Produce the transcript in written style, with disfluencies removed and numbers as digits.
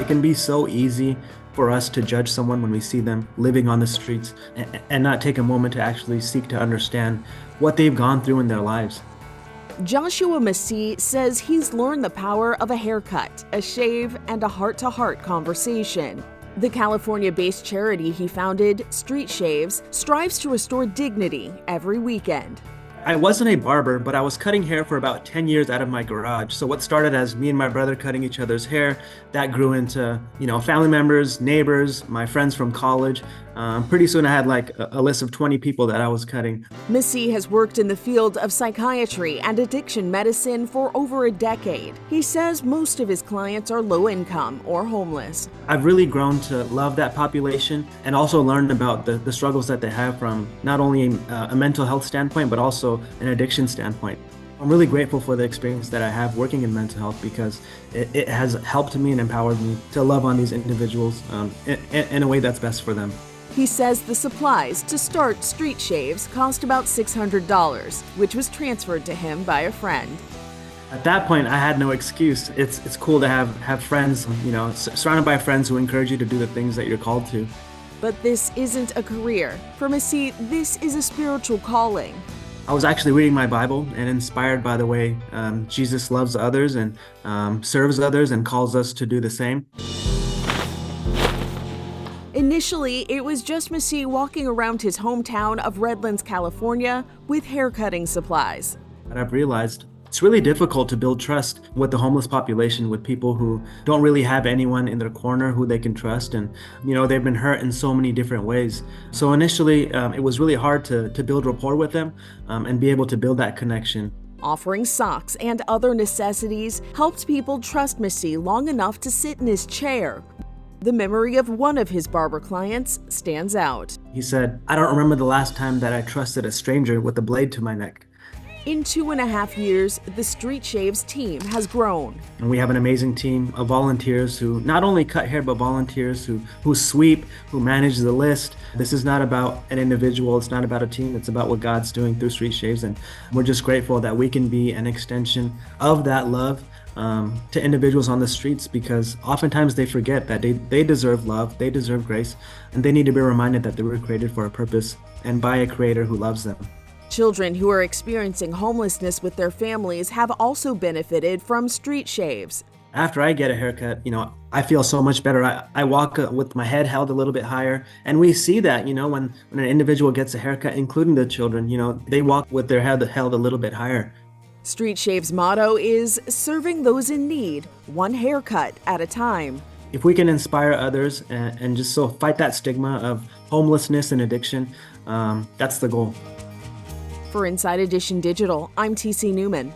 It can be so easy for us to judge someone when we see them living on the streets and not take a moment to actually seek to understand what they've gone through in their lives. Joshua Masih says he's learned the power of a haircut, a shave, and a heart-to-heart conversation. The California-based charity he founded, Street Shaves, strives to restore dignity every weekend. I wasn't a barber, but I was cutting hair for about 10 years out of my garage. So what started as me and my brother cutting each other's hair, that grew into, family members, neighbors, my friends from college. Pretty soon I had like a list of 20 people that I was cutting. Masih has worked in the field of psychiatry and addiction medicine for over a decade. He says most of his clients are low income or homeless. I've really grown to love that population and also learned about the struggles that they have from not only a mental health standpoint, but also an addiction standpoint. I'm really grateful for the experience that I have working in mental health because it has helped me and empowered me to love on these individuals in a way that's best for them. He says the supplies to start Street Shaves cost about $600, which was transferred to him by a friend. At that point, I had no excuse. It's cool to have friends, surrounded by friends who encourage you to do the things that you're called to. But this isn't a career. For Masih, this is a spiritual calling. I was actually reading my Bible and inspired by the way Jesus loves others and serves others and calls us to do the same. Initially, it was just Masih walking around his hometown of Redlands, California, with haircutting supplies. But I've realized it's really difficult to build trust with the homeless population, with people who don't really have anyone in their corner who they can trust. And, they've been hurt in so many different ways. So initially, it was really hard to build rapport with them and be able to build that connection. Offering socks and other necessities helped people trust Masih long enough to sit in his chair. The memory of one of his barber clients stands out. He said, "I don't remember the last time that I trusted a stranger with a blade to my neck." In 2.5 years, the Street Shaves team has grown. And we have an amazing team of volunteers who not only cut hair, but volunteers who sweep, who manage the list. This is not about an individual, it's not about a team, it's about what God's doing through Street Shaves. And we're just grateful that we can be an extension of that love to individuals on the streets, because oftentimes they forget that they deserve love, they deserve grace, and they need to be reminded that they were created for a purpose and by a creator who loves them. Children who are experiencing homelessness with their families have also benefited from Street Shaves. After I get a haircut, I feel so much better. I walk with my head held a little bit higher. And we see that, when an individual gets a haircut, including the children, they walk with their head held a little bit higher. Street Shaves' motto is serving those in need, one haircut at a time. If we can inspire others and just so fight that stigma of homelessness and addiction, that's the goal. For Inside Edition Digital, I'm TC Newman.